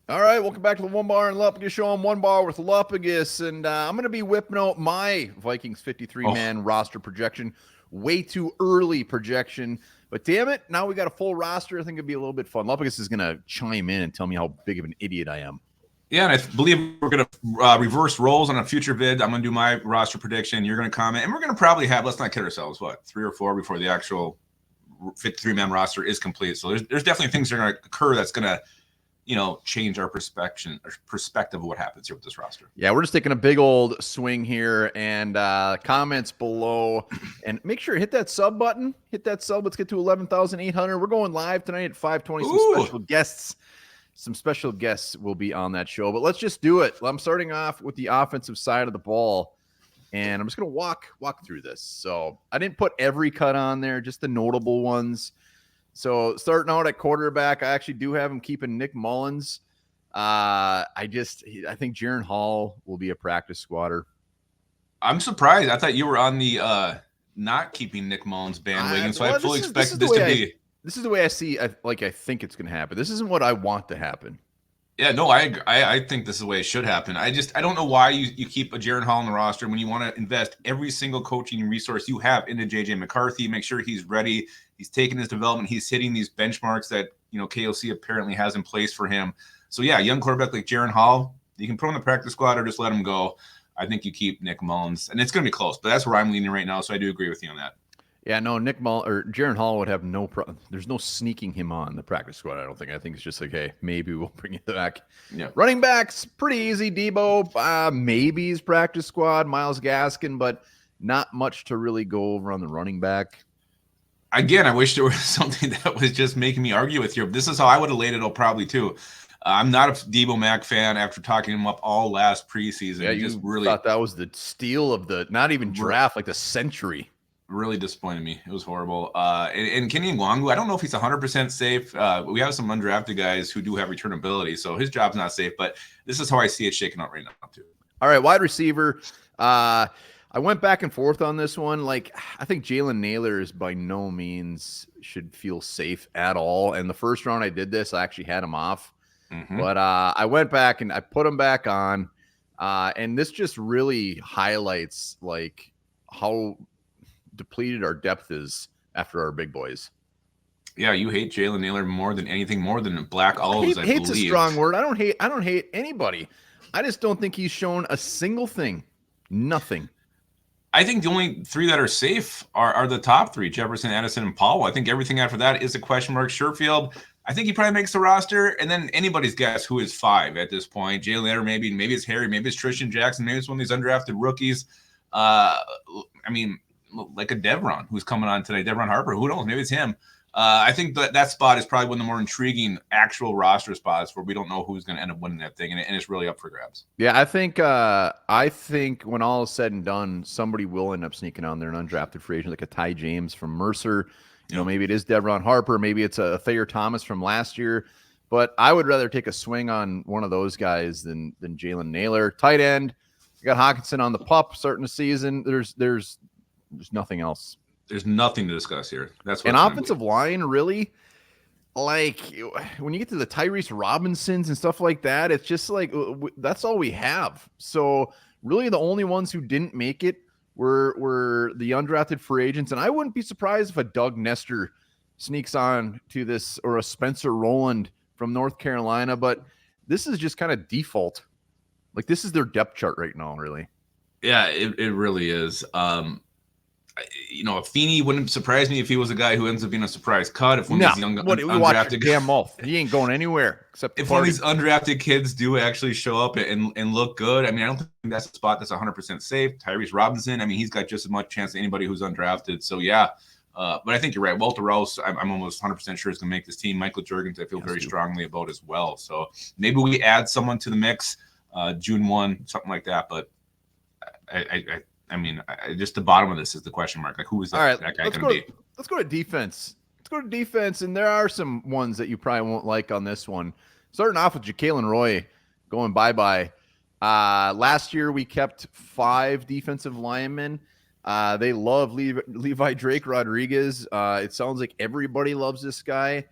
All right, welcome back to the Onebar and Lupagus show. I'm Onebar with Lupagus, and I'm going to be whipping out my Vikings 53-man roster projection. Way too early projection, but damn it, now we got a full roster. I think it'd be a little bit fun. Lupagus is going to chime in and tell me how big of an idiot I am. Yeah, and I believe we're going to reverse roles on a future vid. I'm going to do my roster prediction. You're going to comment, and we're going to probably have, let's not kid ourselves, 3 or 4 before the actual 53-man roster is complete. So there's definitely things that are going to occur that's going to change our perspective of what happens here with this roster. Yeah, we're just taking a big old swing here, and comments below, and make sure hit that sub button. Hit that sub. Let's get to 11,800. We're going live tonight at 5:20. Some special guests will be on that show, but let's just do it. I'm starting off with the offensive side of the ball, and I'm just going to walk through this. So I didn't put every cut on there, just the notable ones. So starting out at quarterback, I actually do have him keeping Nick Mullins. I think Jaron Hall will be a practice squatter. I'm surprised. I thought you were on the not keeping Nick Mullins bandwagon, so I fully expected this to be. This is the way I see. I think it's going to happen. This isn't what I want to happen. Yeah, no, I think this is the way it should happen. I don't know why you keep a Jaron Hall on the roster when you want to invest every single coaching resource you have into JJ McCarthy. Make sure he's ready. He's taking his development. He's hitting these benchmarks that KOC apparently has in place for him. So yeah, young quarterback like Jaron Hall, you can put him on the practice squad or just let him go. I think you keep Nick Mullins, and it's going to be close, but that's where I'm leaning right now. So I do agree with you on that. Yeah, no, Nick Mullins or Jaron Hall would have no problem. There's no sneaking him on the practice squad. I don't think. I think it's just like, hey, maybe we'll bring you back. Yeah. Running backs, pretty easy. Debo, maybe his practice squad. Myles Gaskin, but not much to really go over on the running back. Again, I wish there was something that was just making me argue with you. This is how I would have laid it out probably too. I'm not a Debo Mack fan after talking him up all last preseason. Yeah, you really thought that was the steal of the not even draft, like the century. Really disappointed me. It was horrible. And Kenny Nwangu, I don't know if he's 100% safe. We have some undrafted guys who do have returnability, so his job's not safe. But this is how I see it shaking out right now, too. All right, wide receiver. I went back and forth on this one. Like, I think Jalen Naylor is by no means should feel safe at all. And the first round I did this, I actually had him off. Mm-hmm. But I went back and I put him back on. And this just really highlights, like, how depleted our depth is after our big boys. Yeah, you hate Jalen Naylor more than anything, more than Black Olives. Hate's a strong word. I don't hate anybody. I just don't think he's shown a single thing. Nothing. I think the only 3 that are safe are the top 3, Jefferson, Addison, and Powell. I think everything after that is a question mark. Sherfield, I think he probably makes the roster, and then anybody's guess who is 5 at this point. Jalen Naylor, maybe it's Harry, maybe it's Tristan Jackson, maybe it's one of these undrafted rookies. Like a Devron who's coming on today, Devron Harper. Who knows? Maybe it's him. I think that spot is probably one of the more intriguing actual roster spots where we don't know who's going to end up winning that thing, and it's really up for grabs. Yeah, I think when all is said and done, somebody will end up sneaking on there, an undrafted free agent like a Ty James from Mercer. Maybe it is Devron Harper, maybe it's a Thayer Thomas from last year. But I would rather take a swing on one of those guys than Jalen Naylor. Tight end, you got Hawkinson on the pup starting the season. There's nothing else. There's nothing to discuss here. That's what an offensive line, really. Like when you get to the Tyrese Robinsons and stuff like that, it's just like that's all we have. So really, the only ones who didn't make it were the undrafted free agents, and I wouldn't be surprised if a Doug Nestor sneaks on to this or a Spencer Rowland from North Carolina. But this is just kind of default. Like this is their depth chart right now, really. Yeah, it really is. Feeney wouldn't surprise me if he was a guy who ends up being a surprise cut. If one of these young undrafted damn mouth, he ain't going anywhere except if one of these undrafted kids do actually show up and look good. I mean, I don't think that's a spot that's 100% safe. Tyrese Robinson, I mean, he's got just as much chance as anybody who's undrafted. So yeah, but I think you're right. Walter Rouse, I'm almost 100% sure is going to make this team. Michael Juergens, I feel very strongly about as well. So maybe we add someone to the mix, June 1, something like that. But I mean, just the bottom of this is the question mark. Like, who is that guy going to be? Let's go to defense. And there are some ones that you probably won't like on this one. Starting off with Ja'Kalen Roy going bye-bye. Last year, we kept 5 defensive linemen. They love Levi Drake Rodriguez. It sounds like everybody loves this guy.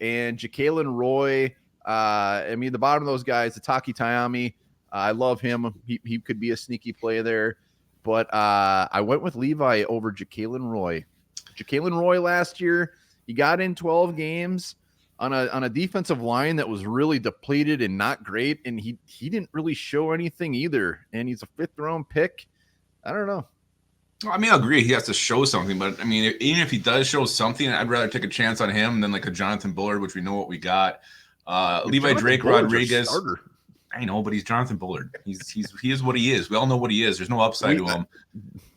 And Ja'Kalen Roy, I mean, the bottom of those guys, the Taki Tayami, I love him. He could be a sneaky play there. But I went with Levi over Ja'Kalen Roy. Ja'Kalen Roy last year, he got in 12 games on a defensive line that was really depleted and not great, and he didn't really show anything either. And he's a 5th-round pick. I don't know. I mean, I agree. He has to show something, but I mean, even if he does show something, I'd rather take a chance on him than like a Jonathan Bullard, which we know what we got. Levi Drake Rodriguez. I know, but he's Jonathan Bullard. He is what he is. We all know what he is. There's no upside to him.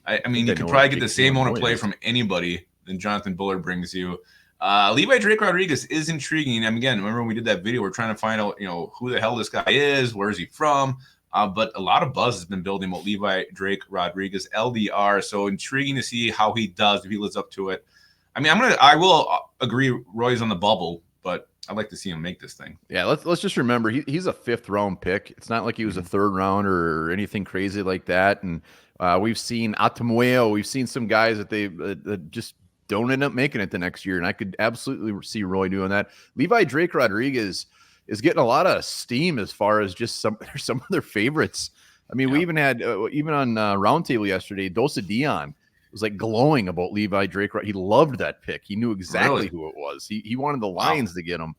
I mean, you could probably get the same amount of play from anybody than Jonathan Bullard brings you. Levi Drake Rodriguez is intriguing. I mean, again, remember when we did that video? We're trying to find out, who the hell this guy is. Where is he from? But a lot of buzz has been building about Levi Drake Rodriguez, LDR. So intriguing to see how he does, if he lives up to it. I mean, I will agree Roy's on the bubble, but I'd like to see him make this thing. Yeah, let's just remember he's a 5th-round pick. It's not like he was a 3rd rounder or anything crazy like that. And we've seen Atamueo. We've seen some guys that they just don't end up making it the next year. And I could absolutely see Roy doing that. Levi Drake Rodriguez is getting a lot of steam as far as just some of their favorites. I mean, we even had even on Roundtable yesterday, Dosa Dion was like glowing about Levi Drake. He loved that pick. He knew exactly who it was. He wanted the Lions to get him.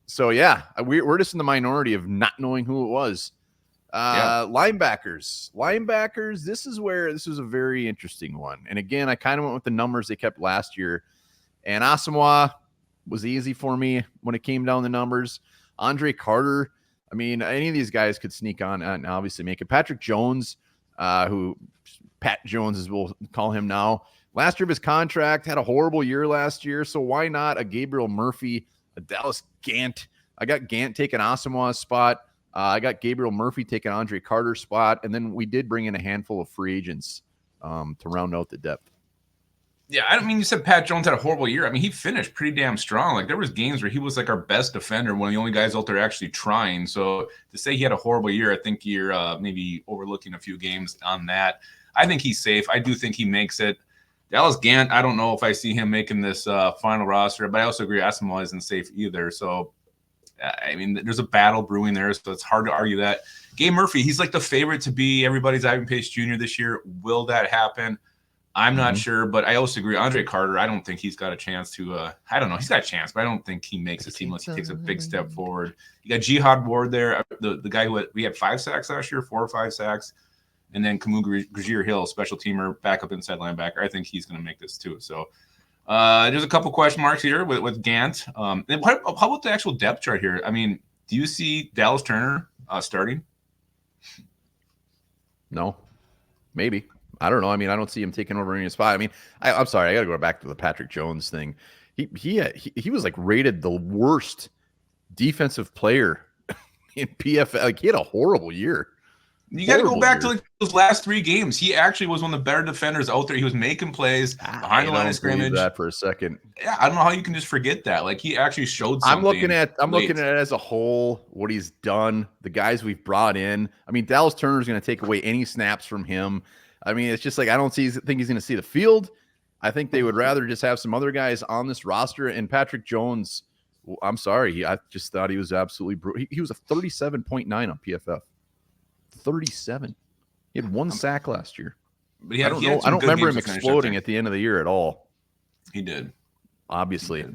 So yeah, we're just in the minority of not knowing who it was. Linebackers. This was a very interesting one. And again, I kind of went with the numbers they kept last year. And Asamoah was easy for me when it came down the numbers. Andre Carter. I mean, any of these guys could sneak on and obviously make it. Patrick Jones, who Pat Jones, as we'll call him now. Last year of his contract, had a horrible year last year. So why not a Gabriel Murphy, a Dallas Gant? I got Gant taking Asamoah's spot. I got Gabriel Murphy taking Andre Carter's spot. And then we did bring in a handful of free agents to round out the depth. Yeah, I mean, you said Pat Jones had a horrible year. I mean, he finished pretty damn strong. Like, there was games where he was like our best defender, one of the only guys out there actually trying. So to say he had a horrible year, I think you're maybe overlooking a few games on that. I think he's safe. I do think he makes it. Dallas Gant, I don't know if I see him making this final roster, but I also agree Asamoah isn't safe either. So, I mean, there's a battle brewing there, so it's hard to argue that. Gabe Murphy, he's like the favorite to be everybody's Ivan Pace Jr. this year. Will that happen? I'm not sure, but I also agree. Andre Carter, I don't think he's got a chance to I don't know. He's got a chance, but I don't think he makes a team unless he takes a big step forward. You got Jihad Ward there, the guy we had 5 sacks last year, 4 or 5 sacks. And then Kamu Gajir Hill, special teamer, backup inside linebacker. I think he's going to make this too. So there's a couple question marks here with Gant. And how about the actual depth chart here? I mean, do you see Dallas Turner starting? No, maybe. I don't know. I mean, I don't see him taking over any spot. I mean, I'm sorry. I got to go back to the Patrick Jones thing. He was like rated the worst defensive player in PFL. Like, he had a horrible year. You got to go back to like those last 3 games. He actually was one of the better defenders out there. He was making plays behind the line of scrimmage. That for a second. Yeah, I don't know how you can just forget that. Like, he actually showed something. I'm looking at it as a whole, what he's done, the guys we've brought in. I mean, Dallas Turner is going to take away any snaps from him. I mean, it's just like I don't think he's going to see the field. I think they would rather just have some other guys on this roster. And Patrick Jones, I'm sorry, I just thought he was absolutely brutal. He was a 37.9 on PFF. 37. He had 1 sack last year. But I don't remember him exploding at the end of the year at all. He did. Obviously.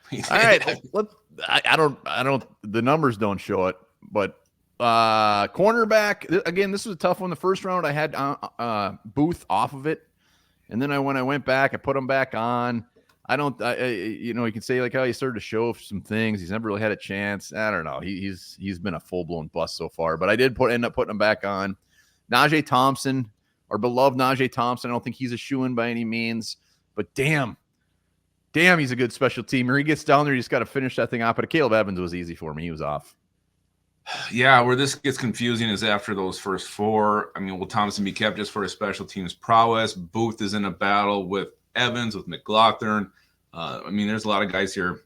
He did. All right. I don't. The numbers don't show it, but cornerback again. This was a tough one. The first round I had Booth off of it, and then when I went back, I put him back on. You can say like how he started to show some things. He's never really had a chance. I don't know. He's been a full blown bust so far, but I did end up putting him back on. Najee Thompson, our beloved Najee Thompson. I don't think he's a shoo-in by any means, but damn, he's a good special teamer. He gets down there, you just got to finish that thing off. But Caleb Evans was easy for me. He was off. Yeah, where this gets confusing is after those first 4. I mean, will Thompson be kept just for his special teams prowess? Booth is in a battle with Evans, with McLaughlin. I mean, there's a lot of guys here.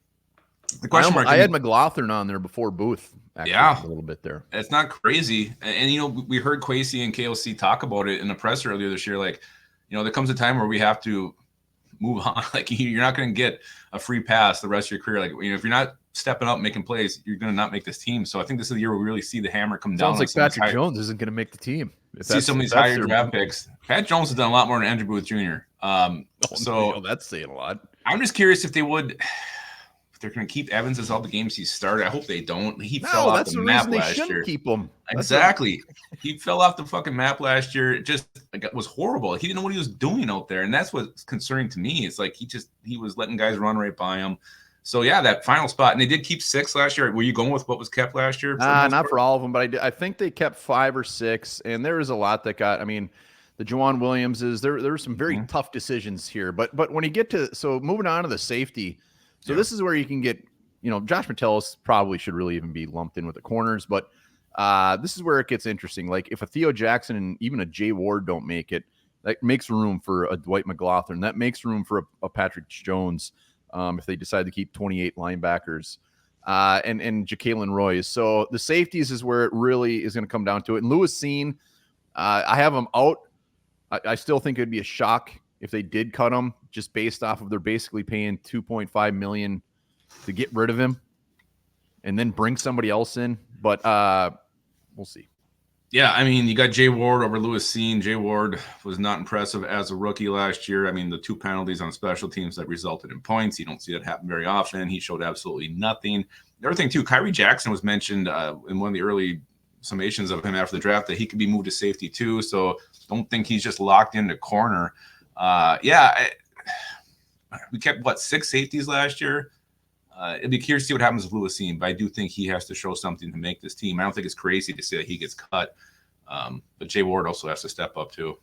The question mark. I had McLaughlin on there before Booth. Actually, a little bit there. It's not crazy, and we heard Kwesi and KOC talk about it in the press earlier this year. Like, there comes a time where we have to move on. Like, you're not going to get a free pass the rest of your career. Like, if you're not stepping up, making plays, you're going to not make this team. So I think this is the year we really see the hammer come down. Sounds like Patrick Jones isn't going to make the team. See some of these higher draft picks. Pat Jones has done a lot more than Andrew Booth Jr. So that's saying a lot. I'm just curious if they would. If they're going to keep Evans as all the games he's started. I hope they don't. He fell off the map last year. Keep him. Exactly. He fell off the fucking map last year. It just was horrible. He didn't know what he was doing out there, and that's what's concerning to me. It's like he was letting guys run right by him. So yeah, that final spot, and they did keep 6 last year. Were you going with what was kept last year? Not for all of them, but I think they kept 5 or 6, and there is a lot that got. I mean, the Juwan Williamses. There were some very tough decisions here, but when you get to moving on to the safety. So this is where you can get, Josh Metellus probably should really even be lumped in with the corners, but this is where it gets interesting. Like if a Theo Jackson and even a Jay Ward don't make it, that makes room for a Dwight McLaughlin. That makes room for a Patrick Jones if they decide to keep 28 linebackers and Ja'Kalen Royce. So the safeties is where it really is going to come down to it. And Lewis Seen, I have him out. I still think it'd be a shock if they did cut him, just based off of they're basically paying $2.5 million to get rid of him and then bring somebody else in. But we'll see. Yeah, I mean, you got Jay Ward over Lewis Seen. Jay Ward was not impressive as a rookie last year. I mean, the 2 penalties on special teams that resulted in points. You don't see that happen very often. He showed absolutely nothing. The other thing, too, Kyrie Jackson was mentioned in one of the early summations of him after the draft that he could be moved to safety, too. So don't think he's just locked into corner. We kept 6 safeties last year. It'd be curious to see what happens with Lewis Seen, but I do think he has to show something to make this team. I don't think it's crazy to say that he gets cut, but Jay Ward also has to step up too.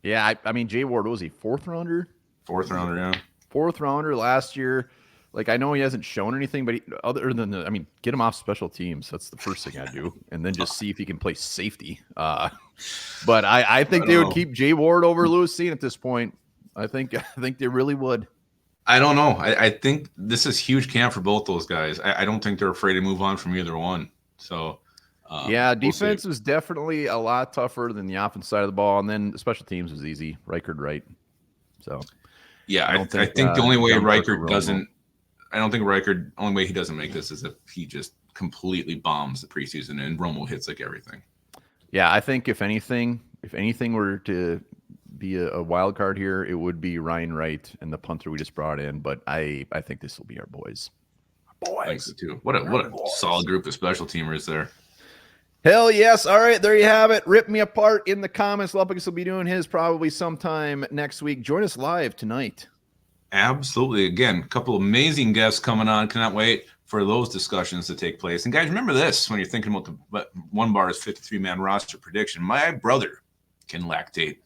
Yeah, I mean, Jay Ward, was he 4th rounder? 4th rounder, yeah. 4th rounder last year. Like, I know he hasn't shown anything, but other than get him off special teams. That's the first thing I do, and then just see if he can play safety. But I think they would keep Jay Ward over Lewis Seen at this point. I think they really would. I don't know. I think this is huge camp for both those guys. I don't think they're afraid to move on from either one. So, defense was definitely a lot tougher than the offense side of the ball, and then special teams was easy. Reichard right. So, yeah, I think the only way Reichard doesn't. I don't think Reichard. Only way he doesn't make this is if he just completely bombs the preseason and Romo hits like everything. Yeah, I think if anything were to be a wild card here, it would be Ryan Wright and the punter we just brought in. But I think this will be our boys. I think so too. What a solid group of special teamers there. Hell yes. All right, there you have it. Rip me apart in the comments. Lupagus will be doing his probably sometime next week. Join us live tonight. Absolutely. Again, a couple of amazing guests coming on. Cannot wait for those discussions to take place. And guys, remember this when you're thinking about the Onebar's 53-man roster prediction. My brother can lactate.